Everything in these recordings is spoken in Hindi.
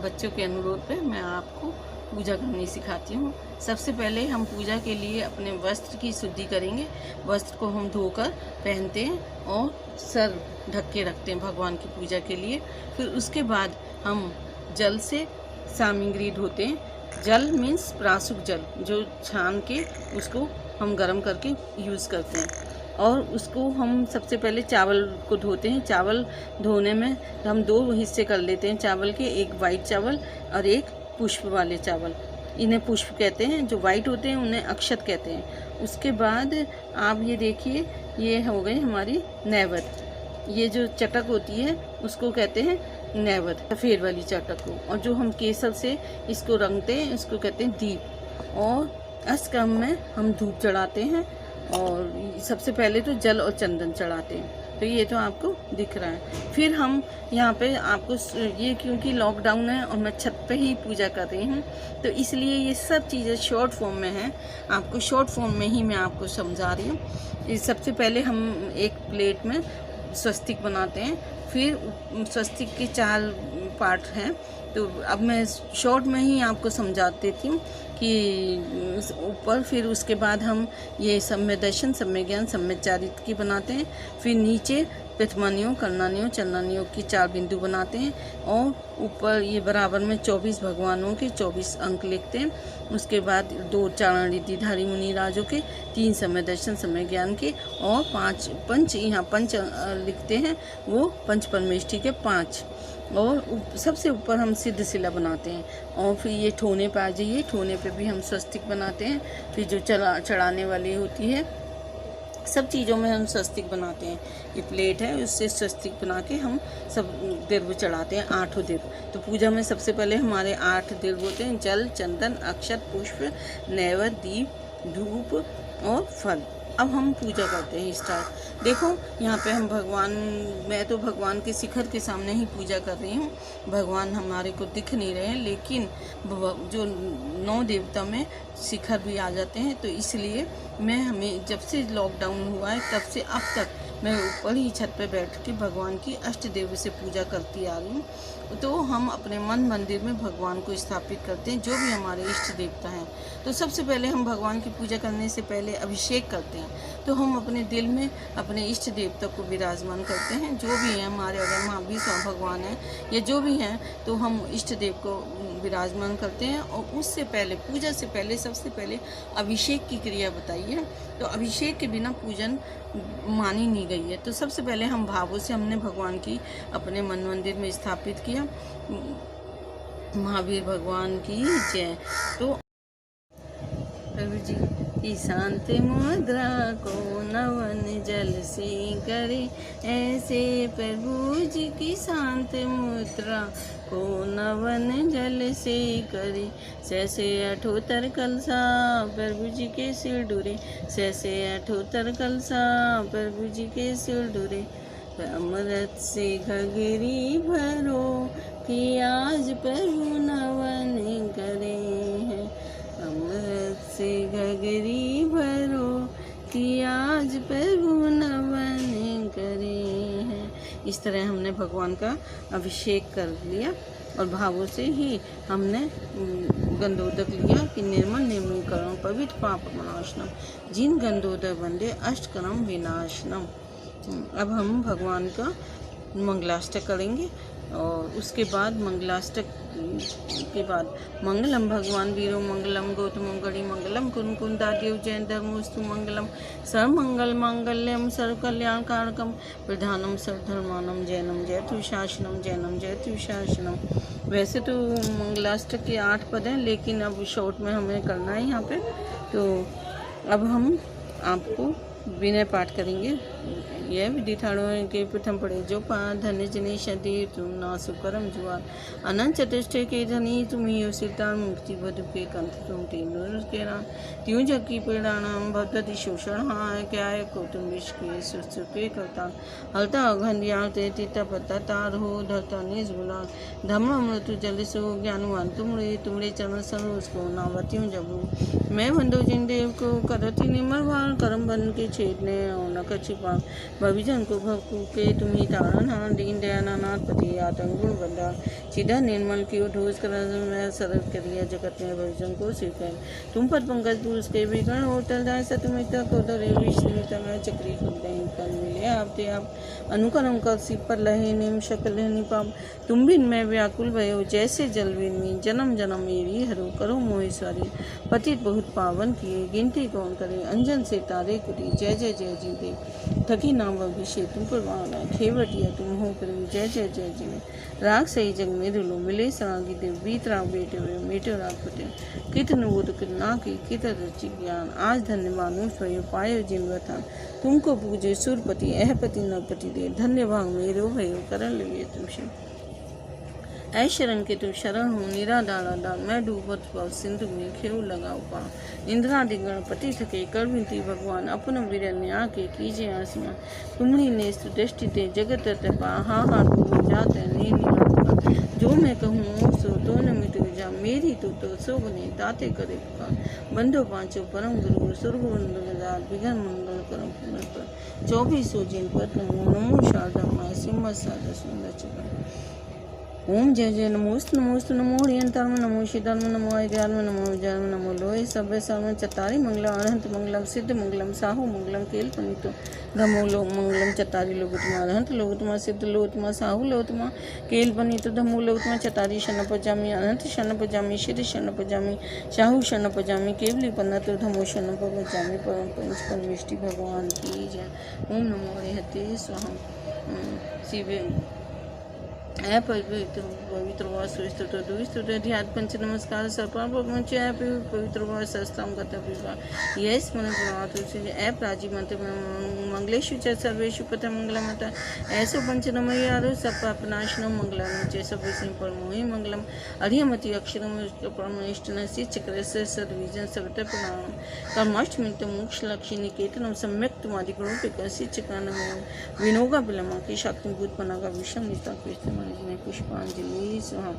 बच्चों के अनुरोध पे मैं आपको पूजा करनी सिखाती हूँ। सबसे पहले हम पूजा के लिए अपने वस्त्र की शुद्धि करेंगे। वस्त्र को हम धोकर पहनते हैं और सर ढक के रखते हैं भगवान की पूजा के लिए। फिर उसके बाद हम जल से सामग्री धोते हैं। जल मीन्स प्राशुक जल, जो छान के उसको हम गर्म करके यूज़ करते हैं। और उसको हम सबसे पहले चावल को धोते हैं। चावल धोने में हम दो हिस्से कर लेते हैं चावल के, एक वाइट चावल और एक पुष्प वाले चावल। इन्हें पुष्प कहते हैं, जो वाइट होते हैं उन्हें अक्षत कहते हैं। उसके बाद आप ये देखिए, ये हो गई हमारी नैवेद्य। ये जो चटक होती है उसको कहते हैं नैवेद्य, सफ़ेद वाली चटक को। और जो हम केसर से इसको रंगते हैं उसको कहते हैं दीप। और अष्टकम में हम धूप चढ़ाते हैं और सबसे पहले तो जल और चंदन चढ़ाते हैं। तो ये तो आपको दिख रहा है। फिर हम यहाँ पे आपको ये, क्योंकि लॉकडाउन है और मैं छत पे ही पूजा कर रही हूँ, तो इसलिए ये सब चीज़ें शॉर्ट फॉर्म में हैं। आपको शॉर्ट फॉर्म में ही मैं आपको समझा रही हूँ। सबसे पहले हम एक प्लेट में स्वस्तिक बनाते हैं। फिर स्वस्तिक के 4 पार्ट हैं, तो अब मैं शॉर्ट में ही आपको समझा देती हूँ कि ऊपर। फिर उसके बाद हम ये सम्य दर्शन, सम्य ज्ञान, सम्य चारित्र की बनाते हैं। फिर नीचे प्रथमानियों, कर्णानियों, चरणानियों की 4 बिंदु बनाते हैं। और ऊपर ये बराबर में 24 भगवानों के 24 अंक लिखते हैं। उसके बाद 2 चारण रिद्धिधारी मुनि राजों के, 3 समय दर्शन, समय ज्ञान के, और 5 पंच, यहाँ पंच लिखते हैं, वो पंच परमेष्ठी के 5। और सबसे ऊपर हम सिद्ध शिला बनाते हैं। और फिर ये ठोने पे आ जाइए, ठोने पे भी हम स्वस्तिक बनाते हैं। फिर जो चढ़ाने वाली होती है, सब चीज़ों में हम स्वस्तिक बनाते हैं। ये प्लेट है, उससे स्वस्तिक बना के हम सब द्रव्य चढ़ाते हैं, 8 द्रव्य। तो पूजा में सबसे पहले हमारे 8 द्रव्य होते हैं: जल, चंदन, अक्षत, पुष्प, नैवेद्य, दीप, धूप और फल। अब हम पूजा करते हैं स्टार्ट। देखो यहाँ पे हम भगवान, मैं तो भगवान के शिखर के सामने ही पूजा कर रही हूँ। भगवान हमारे को दिख नहीं रहे हैं, लेकिन जो 9 देवता में शिखर भी आ जाते हैं। तो इसलिए हमें जब से लॉकडाउन हुआ है तब से अब तक मैं ऊपर ही छत पे बैठ के भगवान की अष्ट देव से पूजा करती आ रही हूँ। तो हम अपने मन मंदिर में भगवान को स्थापित करते हैं, जो भी हमारे इष्ट देवता हैं। तो सबसे पहले हम भगवान की पूजा करने से पहले अभिषेक करते हैं। तो हम अपने दिल में अपने इष्ट देवता को विराजमान करते हैं, जो भी हैं हमारे, अगर महावीर भगवान हैं या जो भी हैं, तो हम इष्ट देव को विराजमान करते हैं। और उससे पहले, पूजा से पहले, सबसे पहले अभिषेक की क्रिया बताई है। तो अभिषेक के बिना पूजन मानी नहीं गई है। तो सबसे पहले हम भावों से हमने भगवान की अपने मन मंदिर में स्थापित किया। महावीर भगवान की जय। तो प्रभु जी की शांत मुद्रा को नवन जल से करे, ऐसे प्रभु जी की शांत मुद्रा को नवन जल से करे। सैसे 78 कलसा प्रभु जी के सिर डुरे, सैसे 78 कलसा प्रभु जी के सिर डुरे। अमृत से घघरी भरो कि आज प्रभु नवन करे हैं। अमृत से घघरी भरो कि आज प्रभु नवन करे हैं। इस तरह हमने भगवान का अभिषेक कर लिया और भावों से ही हमने गंधोदक लिया कि निर्मल निर्मलीकरण पवित्र पाप विनाशनम, जिन गंधोदक वंदे अष्टकरम विनाशनम। अब हम भगवान का मंगलाष्टक करेंगे। और उसके बाद मंगलाष्टक के बाद मंगलम भगवान वीरो मंगलम गौतम गणि मंगलम कुंदादेव जयंत धर्मोस्तु मंगलम सर्वमंगल मांगल्यम सर्वकल्याण कारकम प्रधानम सर्वधर्मानम जैनम जयतु शासनम, जैनम जयतु शासनम। वैसे तो मंगलाष्टक के 8 पद हैं, लेकिन अब शॉर्ट में हमें करना है यहाँ पे। तो अब हम आपको विनय पाठ करेंगे। यह विधि ठाड़ो के प्रथम पढ़े जो पाठ धन्य जने शदी तुम ना सुकरम जुआर अनंत चतुष्टय के धनी तुम ही हो सिद्धार मुक्ति बधु के कंठ तुम तीन के राम त्यों जकी परिणाम भद्रति शोषण हाँ क्या है कौतुम विश्व के सुस्तु के करता हलता अघंध्याल ते तीता पत्ता तार हो धरता निज बुला धम्म मृत्यु जल सो ज्ञानवान तुमरे चरण सरो उसको नावत्यूं जबू मैं बंधु जिन देव को करती निर्मल भान करम बन के छेदने और न कछि भाव भविजन को भवकु के तुम्ही तारण दीन दयानाथ पति आतंक गुण बंदा सीधा निर्मल की ढोस कर मैं सरल करिया जगत में भविजन को स्वीकार तुम पर पंकज पुरुष के भी गण होटल जाए सतमिता को दरे विष्णुता में चक्री खुद कल मिले आपते आप अनुकरम कर सिप पर लहे निम शकल निपाप तुम बिन मैं व्याकुल भयो जैसे जल बिन में जन्म जन्म मेरी हरो करो मोहेश्वरी पतित बहुत पावन किए गिनती कौन करे अंजन से तारे कुटी जय जय जय जी दे थकी नाम अभिषेक तुम पर वाला खेवटिया तुम हो करी जय जय जय जी राग सही जग में रुलो मिले सरागी देव बीत राग बेटे हुए मेटे राग फटे कित नुबोध कितना की कित रचि ज्ञान आज धन्य मानुष भयो पायो जिन वथान तुमको पूजे सुरपति अहपति नरपति दे धन्य भाग मेरो भयो करण लगे तुमसे ऐ शरण के तुम शरण हो निरादारा दार मैं डूबत पाओ सिंधु में खेव लगाओ पा इंद्रादि गणपति थके कर विनती भगवान अपन वीरन्य आके कीजिए आसमान तुम्ही ने दृष्टि ते जगत तपा हा हा डूब जाते नहीं निरापा जो मैं कहूँ सो तो न मिटू जा मेरी तो सो बने दाते करे पुकार बंधो पांचो परम गुरु स्वर्ग बंधुदार विघन मंगल करम पर 24 जिन पर नमो शारदा माँ सिम्हा सादा सुंदर चरण ओम जय जय नमोस्त नमोस्त नमो हरियंतर्म नमो शिधर्म नमो आयर्म नमो विजयर्म नमो लोय सभ्य सर्व चतारी मंगलम अरहंत मंगलम सिद्ध मंगलम साहु मंगलम केल पनितो धमो लो मंगलम चतारी लोगोत्मा अरहंत लोगोत्मा सिद्ध लोगोत्मा साहु लोगोत्मा केल पनितो धमो लोगोत्मा चतारी शरण पजामी अरहंत शरण पजामी सिद्ध शरण पजामी साहु शरण पजामी केवली पन्नतो धमो शरण पजामी परम पंच परमेष्टि भगवान की जय। ओम नमो हरिहते स्वाहा शिवे पवित्र पवित्र व सुस्तुत दुस्तुत ध्यान पंच नमस्कार सर्पान पंच पवित्र व सस्ताम गतपिवा यस मन पुरात ऐप राजी मंत्र मंगलेशु च सर्वेषु पथ मंगलमता ऐसो पंच नमयारो सपापनाशनम मंगलम च सबसे परमोहि मंगलम अरियमति अक्षरम परमेष्टन सी चक्र से सर्वजन सर्वत प्रणाम कर्माष्टमी मोक्ष लक्ष्य निकेतनम सम्यक तुम्हारी गुणों सी चकान विनोगा बिलमा की शक्ति भूत पना का विषम निष्ठा में पुष्पांजलि स्वाहा।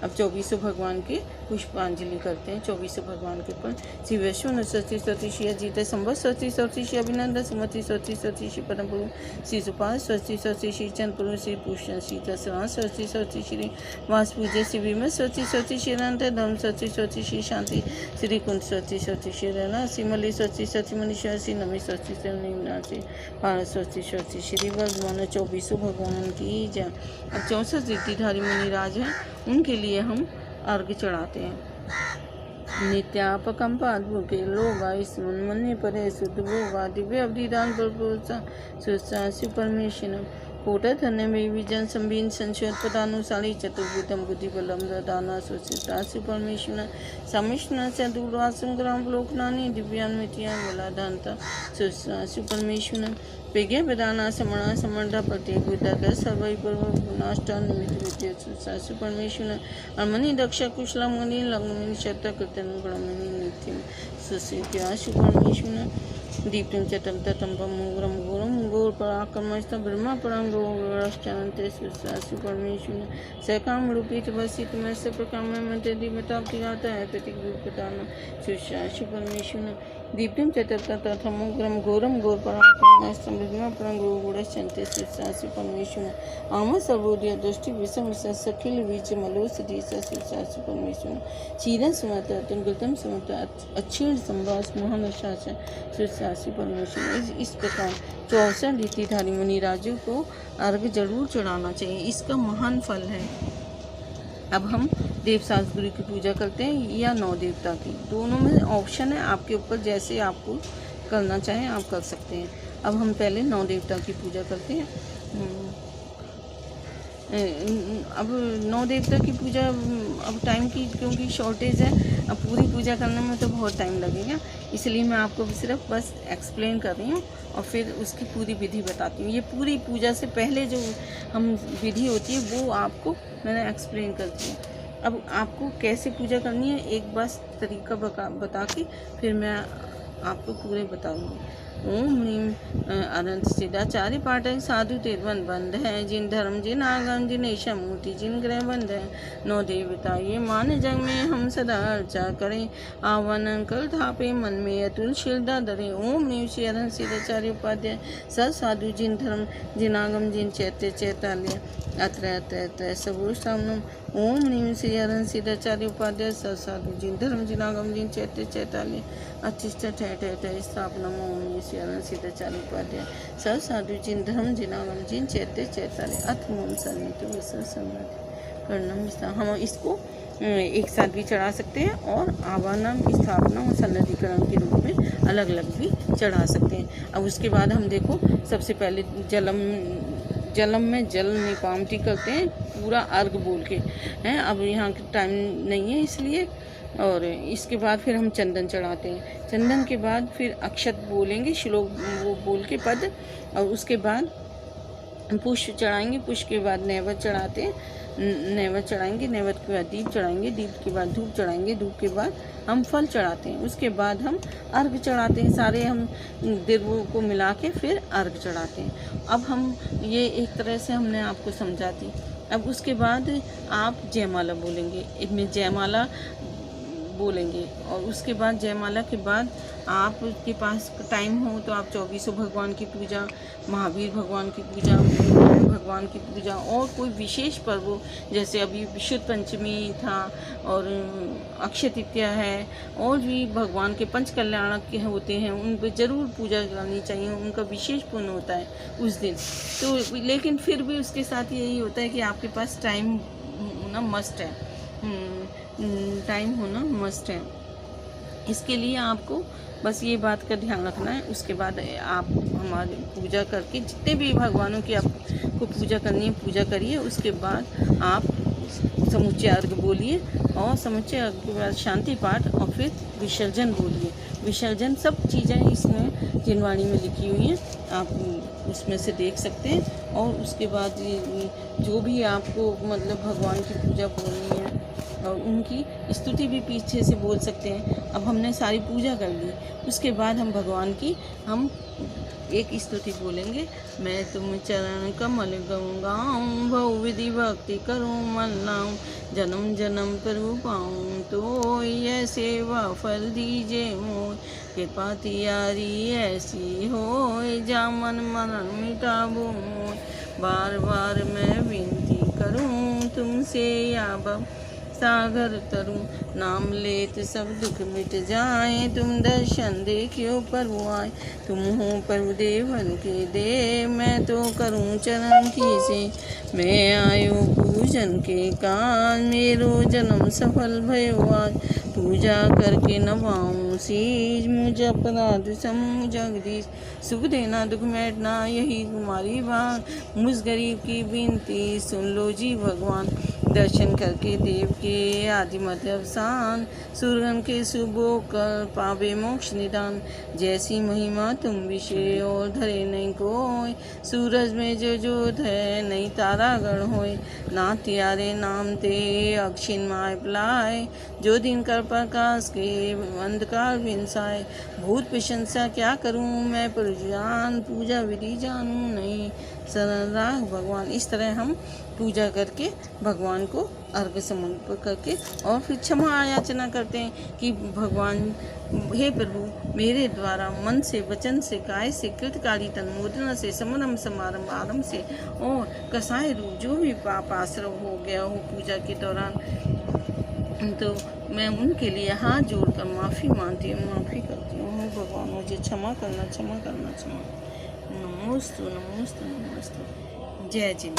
अब 24 भगवान के पुष्पांजलि करते हैं। 24 भगवान के ऊपर श्री वैष्णव सती सती श्री अजीत संबत सती सती श्री अभिनंदन सुमति सती सती श्री परम गुरु श्री सुपाल सती सती श्री चंद्रपुर श्री भूषण श्री दसवां सती सती श्री वासपूज्य श्री विमल सती सती श्री अनंत धर्म सती सती श्री शांति श्री कुंज सती सती श्री रला श्री मलि सती सती मनीश्वर श्री नमी सती श्री निम्ना श्री भारत सती सती श्री वर्धमान 24 भगवान की जय। अब 64 रीतिधारी मुनिराज हैं, उनके लिए हम अर्घ्य चढ़ाते हैं। नित्यापकम पादु के लोगा स्मन मन्य परे शुद्ध भोगा दिव्य अवधिदान पर सुशासु परमेश्वर कोटा धन्य में विजन संबीन संशोध पदानुसारी चतुर्भुतम बुद्धि बलम दाना सुशिष्टासु परमेश्वर समिष्ण से दूरवा संग्राम लोकनानी दिव्यान्वितिया बोला दानता सुशासु परमेश्वर पेगे वेदाना समणा समर्धा प्रत्येक विद्या सर्वै पूर्व नाष्टा निमित्त विद्या सुशासु परमेश्वर अर्मणि दक्ष कुशला मणि लग्नमणि शत कृतन गुणमणि नित्यम सुशिष्टासु परमेश्वर दीप्तिं चतम मुग्रम घोरम घोर पराक्रमस्त ब्रह्मा परम गोरश्चान्ते सुशासु परमेश्वर सकाम रूपित वसित में से प्रकाम में दिवता किराता है प्रतीक रूपदान सुशासु परमेश्वर दीप्तिं चतम मुग्रम घोरम घोर पराक्रमस्त ब्रह्मा परम गोरश्चान्ते सुशासु परमेश्वर आम सर्वोदय दृष्टि विषम सखिल बीज मलोसदी सुशासु परमेश्वर चीरन सुमत अतुंगतम सुमत अच्छीण संवास मोहन शासन सुशासु परमेश्वर। इस प्रकार 64 रीतिधारी मुनिराजों को अर्घ्य जरूर चढ़ाना चाहिए, इसका महान फल है। अब हम देवशास्त्र गुरु की पूजा करते हैं या 9 देवता की, दोनों में ऑप्शन है, आपके ऊपर जैसे आपको करना चाहें आप कर सकते हैं। अब हम पहले 9 देवता की पूजा करते हैं। अब 9 देवता की पूजा, अब टाइम की क्योंकि शॉर्टेज है, अब पूरी पूजा करने में तो बहुत टाइम लगेगा, इसलिए मैं आपको सिर्फ बस एक्सप्लेन कर रही हूँ और फिर उसकी पूरी विधि बताती हूँ। ये पूरी पूजा से पहले जो हम विधि होती है वो आपको मैंने एक्सप्लेन कर दी है। अब आपको कैसे पूजा करनी है एक बस तरीका बता के फिर मैं आपको पूरे बताऊंगी। ओम ह्रीम अनंत सिद्धाचार्य पाठक साधु तेरवन बंद है, जिन धर्म जिन आगम जिन ऐशा मूर्ति जिन ग्रह बंद है, नौ देवता ये मान जग में हम सदा अर्चा करें, आवन कल थापे मन में अतुल शिलदा धरे। ओम ह्रीम श्री अनंत सिद्धाचार्य उपाध्याय सत साधु जिन धर्म जिन आगम जिन चैत्य चैताल्य अत्र अत्र अत्र सबूष्टामनम। ओम ह्रीम श्री अनंत सिद्धाचार्य उपाध्याय सत साधु जिन धर्म जिन आगम जिन चैत्य चैताल्य अतिष्ठ ठहर स्थापना। ओम ह्रीम श्री अनंत सिद्धाचार्य उपाध्याय सत साधु जिन धर्म जिन आगम जिन चैत्य चैताल्य अथ मोम सन्नितो कर्णम। हम इसको एक साथ भी चढ़ा सकते हैं और आवानम स्थापना और सन्निधिकरण के रूप में अलग अलग भी चढ़ा सकते हैं। अब उसके बाद हम देखो सबसे पहले जलम में जल निपामती करते हैं पूरा अर्घ बोल के हैं। अब यहाँ टाइम नहीं है इसलिए, और इसके बाद फिर हम चंदन चढ़ाते हैं। चंदन के बाद फिर अक्षत बोलेंगे, श्लोक वो बोल के पद, और उसके बाद पुष्प चढ़ाएंगे। पुष्प के बाद नैवेद्य चढ़ाते हैं, नैवेद्य चढ़ाएंगे, नैवेद्य के बाद दीप चढ़ाएंगे, दीप के बाद धूप चढ़ाएंगे, धूप के बाद हम फल चढ़ाते हैं। उसके बाद हम अर्घ चढ़ाते हैं, सारे हम द्रव्यों को मिला के फिर अर्घ चढ़ाते हैं। अब हम ये एक तरह से हमने आपको समझा दी। अब उसके बाद आप जयमाला बोलेंगे, इसमें जयमाला बोलेंगे, और उसके बाद जयमाला के बाद आपके पास टाइम हो तो आप 24 भगवान की पूजा, महावीर भगवान की पूजा, भगवान की पूजा, और कोई विशेष पर्व हो, जैसे अभी विशुद्ध पंचमी था और अक्षय तृतीया है, और भी भगवान के पंच कल्याणक के होते हैं, उन पर ज़रूर पूजा करनी चाहिए, उनका विशेष पुण्य होता है उस दिन। तो लेकिन फिर भी उसके साथ यही होता है कि आपके पास टाइम होना मस्ट है, टाइम होना मस्ट है। इसके लिए आपको बस ये बात का ध्यान रखना है। उसके बाद आप हमारी पूजा करके जितने भी भगवानों की आपको पूजा करनी है पूजा करिए। उसके बाद आप समुच्चय अर्घ बोलिए, और समुच्चय अर्घ के बाद शांति पाठ, और फिर विसर्जन बोलिए। विसर्जन सब चीज़ें इसमें जिनवाणी में लिखी हुई हैं, आप उसमें से देख सकते हैं। और उसके बाद जो भी आपको मतलब भगवान की पूजा बोलनी है और उनकी स्तुति भी पीछे से बोल सकते हैं। अब हमने सारी पूजा कर ली, उसके बाद हम भगवान की हम एक स्तुति बोलेंगे। मैं तुम चरण कमल गंगाऊँ, भव विधि भक्ति करूँ मन लाऊँ, जन्म जन्म प्रभु पाऊँ, तो यह सेवा फल दीजे मोय, कृपा तियारी ऐसी होय, जा मन मनन मिटाबो मोय, बार बार मैं विनती करूँ तुमसे या सागर तरूं, नाम लेत सब दुख मिट जाए, तुम दर्शन देखियो प्रभु आए, तुम हो प्रभु देवन के दे, मैं तो करूं चरण की से, मैं आयो पूजन के काज, मेरो जन्म सफल भयो आज, पूजा करके नभाऊं शीज, मुझ अपराध सम जगदीश, सुख देना दुख मिटना यही तुम्हारी बात, मुझ गरीब की विनती सुन लो जी भगवान, दर्शन करके देव के आदि मध्य अवसान, सुरगन के सुबो कर पावे मोक्ष निदान, जैसी महिमा तुम विषय और धरे नहीं कोई, सूरज में जो जोत है नहीं तारा गण होय, ना त्यारे नाम ते अक्षिण माय पलाय, जो दिन कर प्रकाश के अंधकार विंसाय, भूत प्रशंसा क्या करूं मैं प्रजान, पूजा विधि जानूं नहीं शरण राख भगवान। इस तरह हम पूजा करके भगवान को अर्घ समर्पण करके और फिर क्षमा याचना करते हैं कि भगवान हे प्रभु, मेरे द्वारा मन से वचन से काय से कृतकारी तन मुद्रा से समरम समारंभ आरंभ से और कसाय रूप जो भी पाप आश्रव हो गया हो पूजा के दौरान, तो मैं उनके लिए हाथ जोड़कर माफ़ी मांगती हूँ, माफ़ी करती हूँ। भगवान मुझे क्षमा करना, क्षमा करना, क्षमा। नमोस्तु नमोस्तु नमोस्तु। जय जिंद।